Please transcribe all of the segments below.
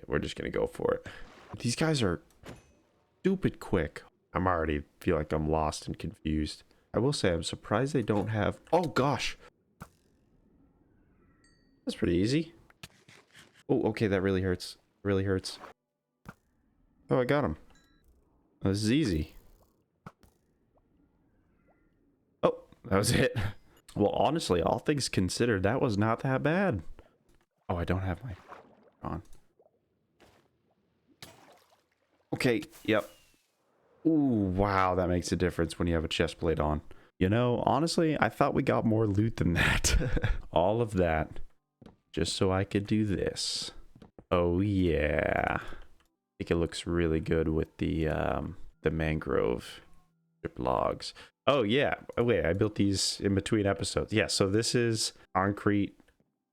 we're just gonna go for it. These guys are stupid quick. I'm already feel like I'm lost and confused. I will say I'm surprised they don't have... Oh gosh! That's pretty easy. Oh, okay, that really hurts. Really hurts. Oh, I got him. Oh, this is easy. Oh, that was it. Well, honestly, all things considered, that was not that bad. Oh, I don't have my on. Okay, yep. Ooh, wow, that makes a difference when you have a chest plate on. You know, honestly, I thought we got more loot than that. All of that, just so I could do this. Oh yeah. I think it looks really good with the mangrove strip logs. Oh yeah. Oh wait, I built these in between episodes. Yeah, so this is concrete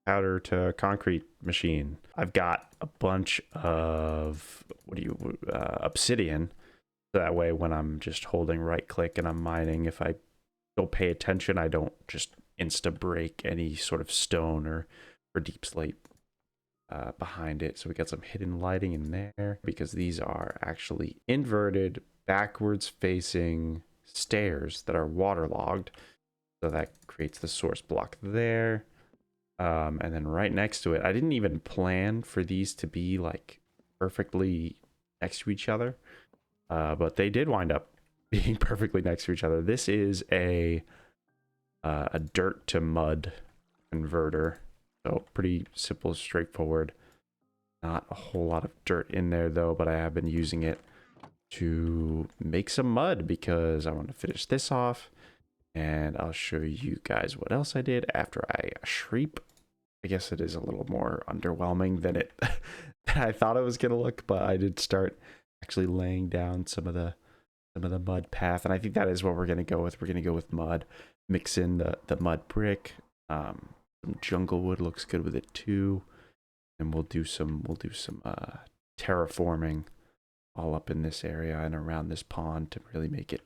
powder to concrete machine. I've got a bunch of obsidian. So that way when I'm just holding right click and I'm mining, if I don't pay attention, I don't just insta break any sort of stone or deep slate behind it. So we got some hidden lighting in there because these are actually inverted backwards facing stairs that are waterlogged. So that creates the source block there. And then right next to it, I didn't even plan for these to be like perfectly next to each other. But they did wind up being perfectly next to each other. This is a dirt to mud converter. So pretty simple, straightforward. Not a whole lot of dirt in there though, but I have been using it to make some mud because I want to finish this off. And I'll show you guys what else I did after I shreep. I guess it is a little more underwhelming than it than I thought it was gonna look, but I did start actually laying down some of the mud path, and I think that is what we're gonna go with. We're gonna go with mud, mix in the mud brick. Some jungle wood looks good with it too, and we'll do some terraforming all up in this area and around this pond to really make it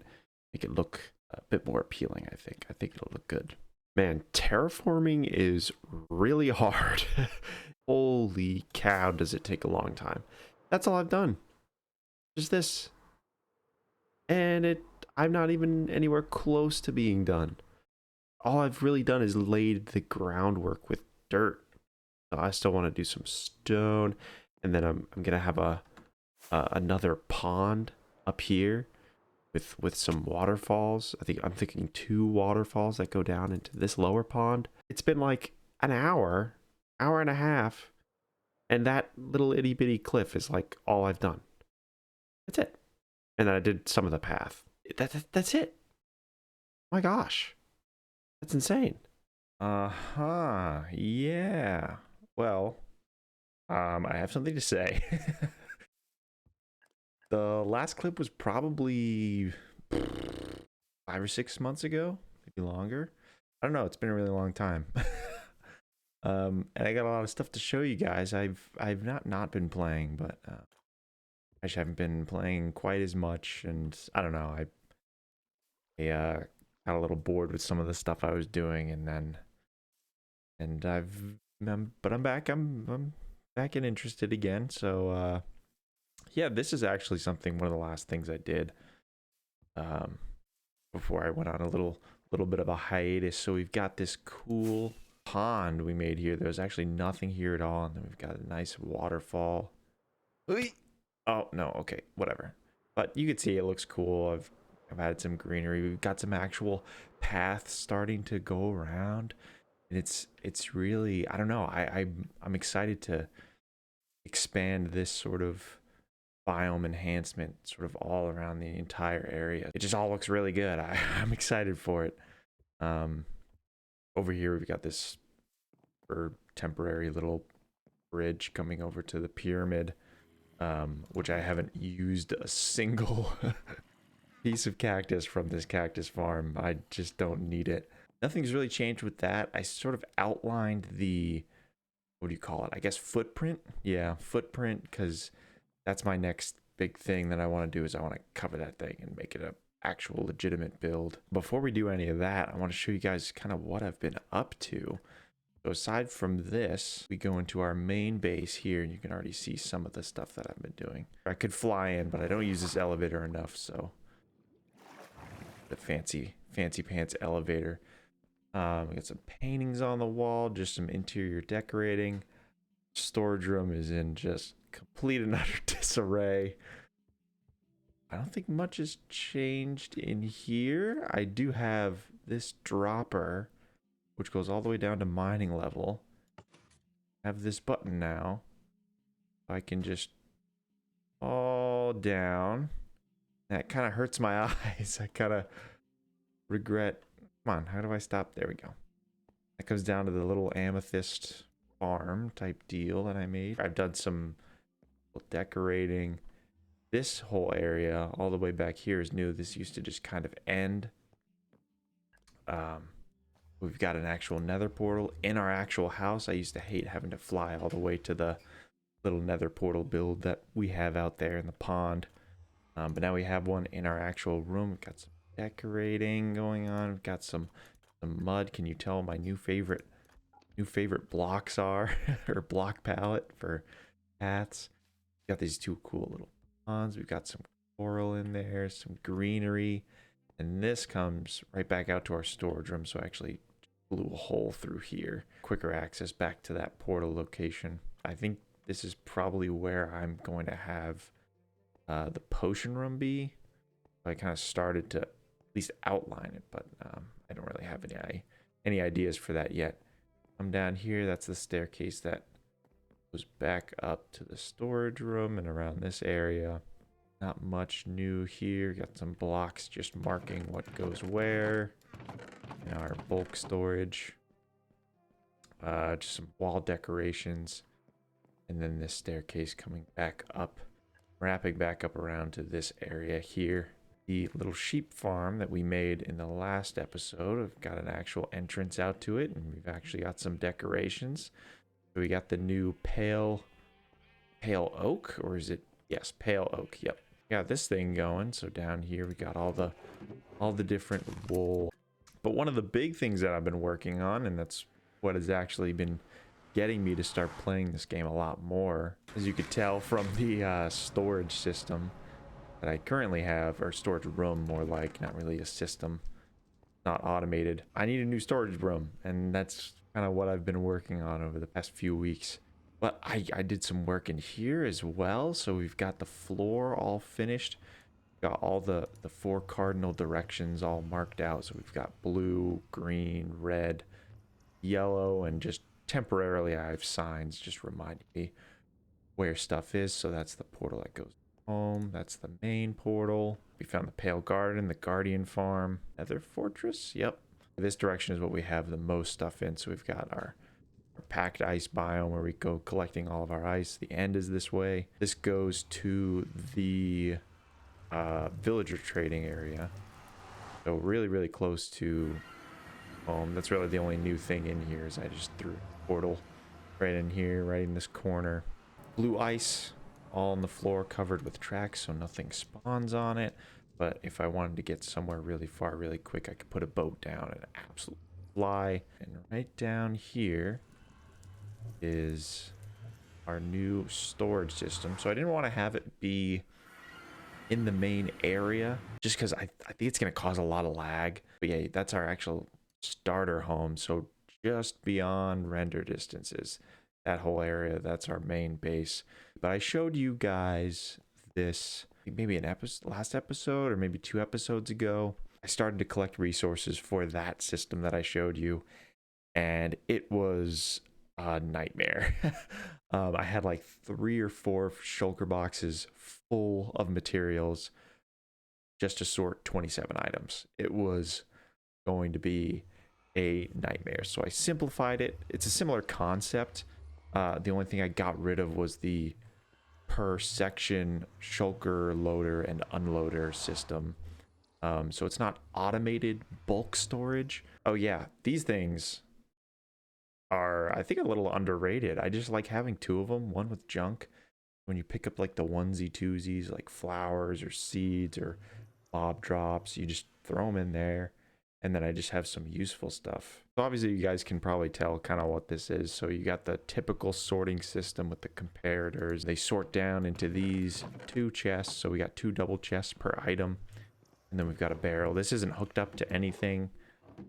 look a bit more appealing. I think it'll look good. Man, terraforming is really hard. Holy cow, does it take a long time. That's all I've done. Just this. And I'm not even anywhere close to being done. All I've really done is laid the groundwork with dirt. So I still want to do some stone, and then I'm gonna have another pond up here with some waterfalls. I'm thinking 2 waterfalls that go down into this lower pond. It's been like an hour and a half, and that little itty bitty cliff is like all I've done. That's it. And then I did some of the path. That's it. My gosh, that's insane. Yeah. Well, I have something to say. The last clip was probably 5 or 6 months ago, maybe longer. I don't know. It's been a really long time. And I got a lot of stuff to show you guys. I've not been playing, but I just haven't been playing quite as much, and I don't know. I got a little bored with some of the stuff I was doing, and but I'm back. I'm back and interested again. So yeah, this is actually one of the last things I did before I went on a little bit of a hiatus. So we've got this cool pond we made here. There's actually nothing here at all, and then we've got a nice waterfall. Oh no, okay, whatever. But you can see it looks cool. I've added some greenery. We've got some actual paths starting to go around, and it's really, I don't know. I'm excited to expand this sort of biome enhancement sort of all around the entire area. It just all looks really good. I'm excited for it. Over here we've got this temporary little bridge coming over to the pyramid, which I haven't used a single piece of cactus from this cactus farm. I just don't need it. Nothing's really changed with that. I sort of outlined the, what do you call it? I guess footprint. Yeah, footprint, because that's my next big thing that I want to do is I want to cover that thing and make it a actual legitimate build. Before we do any of that, I want to show you guys kind of what I've been up to. So aside from this, we go into our main base here, and you can already see some of the stuff that I've been doing. I could fly in, but I don't use this elevator enough, so the fancy pants elevator. We got some paintings on the wall, just some interior decorating. Storage room is in just complete and utter disarray. I don't think much has changed in here. I do have this dropper, which goes all the way down to mining level. I have this button now. I can just fall down. That kind of hurts my eyes. I kind of regret. Come on, how do I stop? There we go. That comes down to the little amethyst farm type deal that I made. I've done some decorating. This whole area all the way back here is new. This used to just kind of end. We've got an actual nether portal in our actual house. I used to hate having to fly all the way to the little nether portal build that we have out there in the pond. But now we have one in our actual room. We've got some decorating going on. We've got some mud. Can you tell my new favorite blocks are? Or block palette for paths. We've got these two cool little ponds. We've got some coral in there, some greenery. And this comes right back out to our storage room. So I actually blew a hole through here. Quicker access back to that portal location. I think this is probably where I'm going to have the potion room be. I kind of started to at least outline it, but I don't really have any ideas for that yet. Come down here, that's the staircase that goes back up to the storage room and around this area. Not much new here. Got some blocks just marking what goes where in our bulk storage. Just some wall decorations. And then this staircase coming back up, wrapping back up around to this area here. The little sheep farm that we made in the last episode, I've got an actual entrance out to it, and we've actually got some decorations. So we got the new pale oak, or is it? Yes, pale oak. Yep. Got this thing going. So down here we got all the different wool. But one of the big things that I've been working on, and that's what has actually been getting me to start playing this game a lot more, as you could tell from the storage system that I currently have, or storage room more like, not really a system, not automated. I need a new storage room, and that's kind of what I've been working on over the past few weeks. But I did some work in here as well. So we've got the floor all finished. Got all the 4 cardinal directions all marked out. So we've got blue, green, red, yellow, and just temporarily I have signs just reminding me where stuff is. So that's the portal that goes home. That's the main portal. We found the Pale Garden, the Guardian Farm, Nether Fortress. Yep. This direction is what we have the most stuff in. So we've got our packed ice biome where we go collecting all of our ice. The end is this way. This goes to the villager trading area. So really close to home. That's really the only new thing in here is I just threw a portal right in here, right in this corner. Blue ice all on the floor covered with tracks so nothing spawns on it. But if I wanted to get somewhere really far really quick, I could put a boat down and absolutely fly. And right down here is our new storage system. So I didn't want to have it be in the main area just because I think it's going to cause a lot of lag. But yeah, that's our actual starter home. So just beyond render distances, that whole area, that's our main base. But I showed you guys this maybe an last episode or maybe 2 episodes ago. I started to collect resources for that system that I showed you, and it was a nightmare. I had like 3 or 4 shulker boxes full of materials just to sort 27 items. It was going to be a nightmare. So I simplified it. It's a similar concept. The only thing I got rid of was the per section shulker loader and unloader system. So it's not automated bulk storage. Oh yeah, these things are, I think, a little underrated. I just like having 2 of them, one with junk. When you pick up like the onesie twosies, like flowers or seeds or bob drops, you just throw them in there. And then I just have some useful stuff. So obviously you guys can probably tell kind of what this is. So you got the typical sorting system with the comparators. They sort down into these 2 chests. So we got 2 double chests per item. And then we've got a barrel. This isn't hooked up to anything,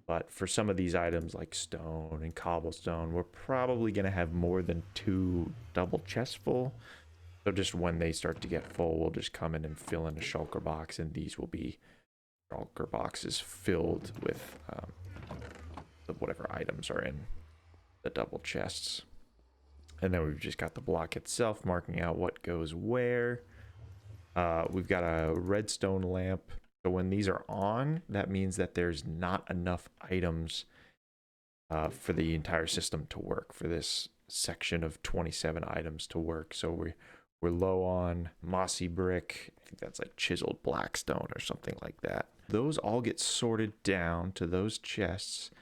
but for some of these items like stone and cobblestone, we're probably going to have more than 2 double chests full. So just when they start to get full, we'll just come in and fill in a shulker box, and these will be shulker boxes filled with whatever items are in the double chests. And then we've just got the block itself marking out what goes where. We've got a redstone lamp. So when these are on, that means that there's not enough items for the entire system to work, for this section of 27 items to work. So we're low on mossy brick. I think that's like chiseled blackstone or something like that. Those all get sorted down to those chests,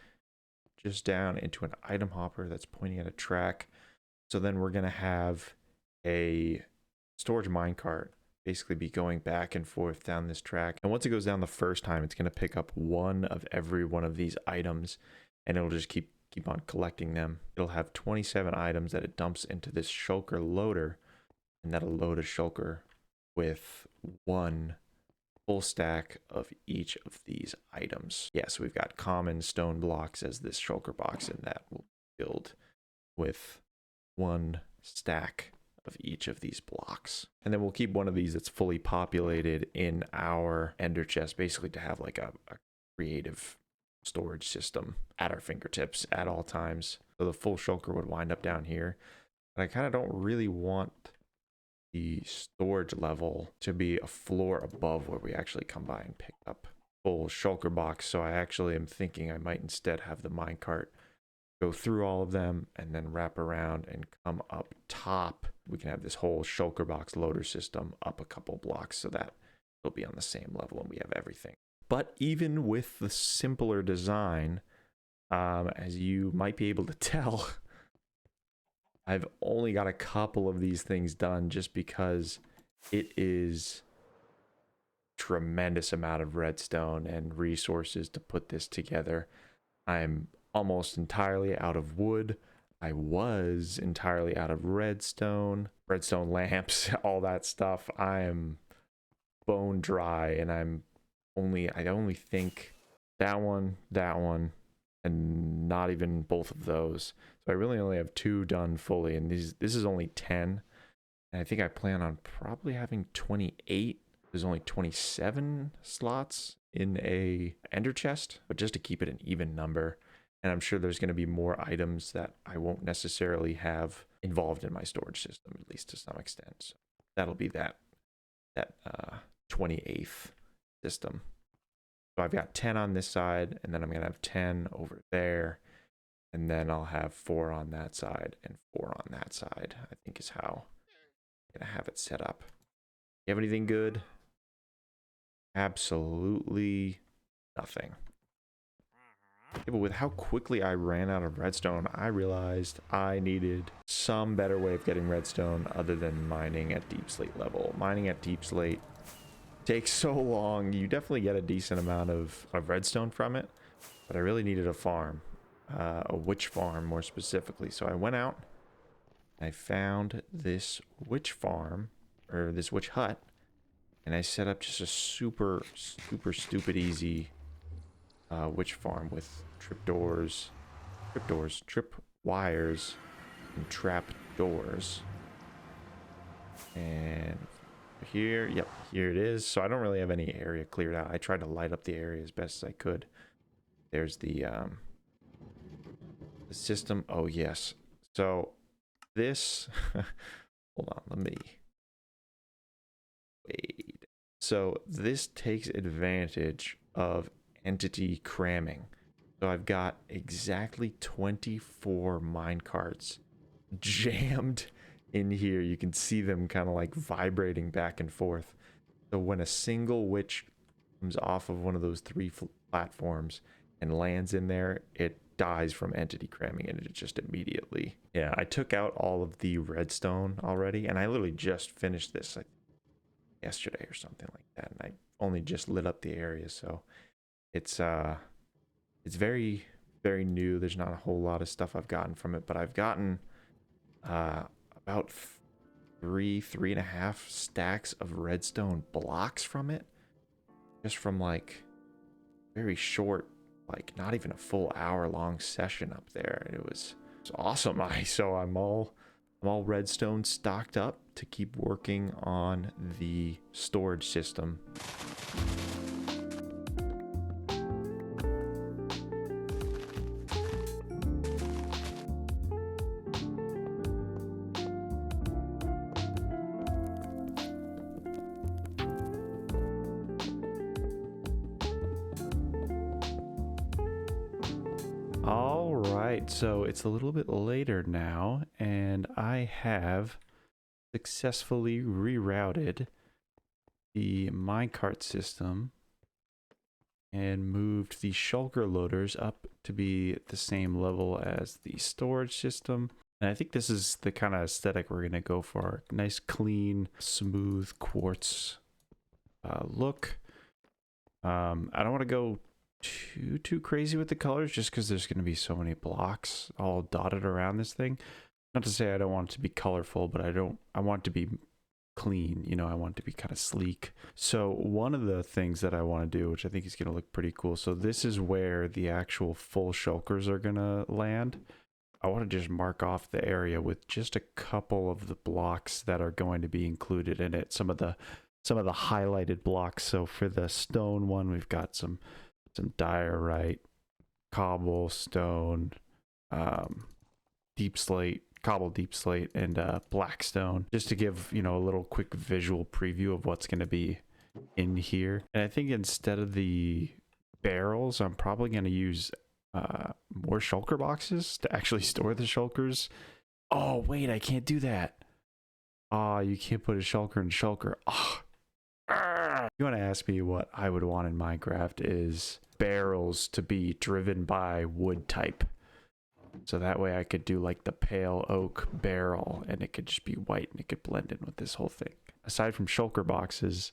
just down into an item hopper that's pointing at a track. So then we're going to have a storage minecart basically be going back and forth down this track. And once it goes down the first time, it's going to pick up one of every one of these items, and it'll just keep on collecting them. It'll have 27 items that it dumps into this shulker loader, and that'll load a shulker with 1 full stack of each of these items. Yeah, so we've got common stone blocks as this shulker box, and that will build with 1 stack of each of these blocks. And then we'll keep one of these that's fully populated in our ender chest, basically to have like a creative storage system at our fingertips at all times. So the full shulker would wind up down here. But I kind of don't really want the storage level to be a floor above where we actually come by and pick up full shulker box. So I actually am thinking I might instead have the minecart go through all of them and then wrap around and come up top. We can have this whole shulker box loader system up a couple blocks so that it'll be on the same level and we have everything. But even with the simpler design, as you might be able to tell, I've only got a couple of these things done just because it is a tremendous amount of redstone and resources to put this together. I'm almost entirely out of wood. I was entirely out of redstone lamps, all that stuff. I am bone dry, and I only think that one, and not even both of those. So I really only have 2 done fully, and this is only 10. And I think I plan on probably having 28. There's only 27 slots in a ender chest, but just to keep it an even number. And I'm sure there's going to be more items that I won't necessarily have involved in my storage system, at least to some extent. So that'll be that 28th system. So I've got 10 on this side, and then I'm going to have 10 over there. And then I'll have 4 on that side and 4 on that side, I think is how I'm going to have it set up. You have anything good? Absolutely nothing. Yeah, but with how quickly I ran out of redstone, I realized I needed some better way of getting redstone other than mining at deep slate level. Mining at deep slate takes so long. You definitely get a decent amount of redstone from it, but I really needed a farm, a witch farm more specifically. So I went out, I found this witch farm, or this witch hut, and I set up just a super stupid easy witch farm with trip wires, and trap doors. And here, yep, here it is. So I don't really have any area cleared out. I tried to light up the area as best as I could. There's the system. Oh yes. So this hold on, let me wait. So this takes advantage of entity cramming. So I've got exactly 24 minecarts jammed in here. You can see them kind of like vibrating back and forth. So when a single witch comes off of one of those 3 platforms and lands in there, it dies from entity cramming, and it just immediately. Yeah, I took out all of the redstone already, and I literally just finished this like yesterday or something like that, and I only just lit up the area. So it's very very new. There's not a whole lot of stuff I've gotten from it, but I've gotten about three and a half stacks of redstone blocks from it, just from like very short, like not even a full hour long session up there. It was awesome. I'm all redstone stocked up to keep working on the storage system. All right, so it's a little bit later now, and I have successfully rerouted the minecart system and moved the shulker loaders up to be at the same level as the storage system. And I think this is the kind of aesthetic we're going to go for. Nice, clean, smooth quartz look. I don't want to go too crazy with the colors just because there's going to be so many blocks all dotted around this thing. Not to say I don't want it to be colorful, but I want it to be clean, you know. I want it to be kind of sleek. So one of the things that I want to do, which I think is going to look pretty cool, so this is where the actual full shulkers are going to land. I want to just mark off the area with just a couple of the blocks that are going to be included in it, some of the highlighted blocks. So for the stone one, we've got some diorite, cobblestone, deep slate, cobble deep slate, and blackstone, just to give, you know, a little quick visual preview of what's going to be in here. And I think instead of the barrels, I'm probably going to use more shulker boxes to actually store the shulkers. Oh wait, I can't do that. You can't put a shulker in shulker. You want to ask me what I would want in Minecraft is barrels to be driven by wood type. So that way I could do like the pale oak barrel and it could just be white and it could blend in with this whole thing. Aside from shulker boxes,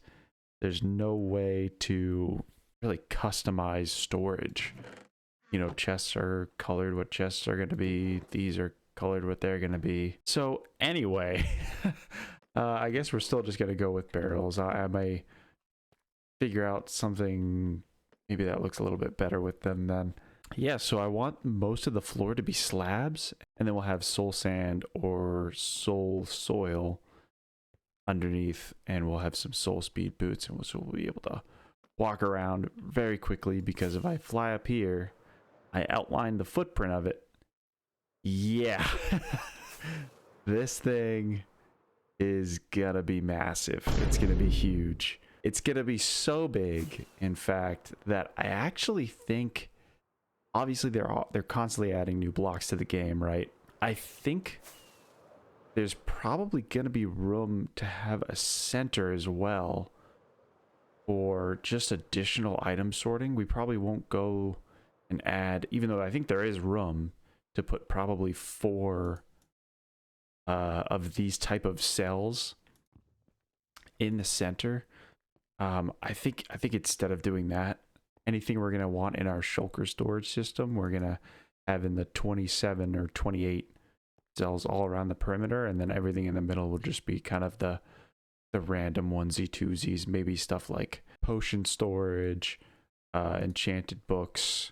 there's no way to really customize storage. You know, chests are colored what chests are going to be. These are colored what they're going to be. So anyway, I guess we're still just going to go with barrels. I may figure out something maybe that looks a little bit better with them then. Yeah, so I want most of the floor to be slabs, and then we'll have soul sand or soul soil underneath, and we'll have some soul speed boots, and we'll be able to walk around very quickly, because if I fly up here, I outline the footprint of it. Yeah. This thing is gonna be massive. It's gonna be huge. It's gonna be so big, in fact, that I actually think, obviously they're constantly adding new blocks to the game, right? I think there's probably gonna be room to have a center as well for just additional item sorting. We probably won't go and add, even though I think there is room to put probably 4 of these type of cells in the center. I think instead of doing that, anything we're gonna want in our shulker storage system, we're gonna have in the 27 or 28 cells all around the perimeter, and then everything in the middle will just be kind of the random onesie twosies, maybe stuff like potion storage, enchanted books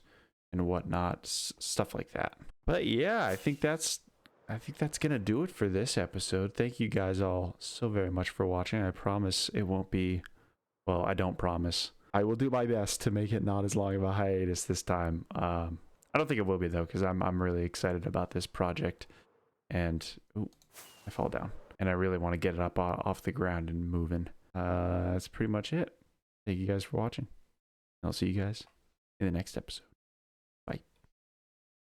and whatnot, stuff like that. But yeah, I think that's gonna do it for this episode. Thank you guys all so very much for watching. I promise it won't be, well, I don't promise. I will do my best to make it not as long of a hiatus this time. I don't think it will be though, because I'm really excited about this project, and ooh, I fall down, and I really want to get it up off the ground and moving. That's pretty much it. Thank you guys for watching. I'll see you guys in the next episode.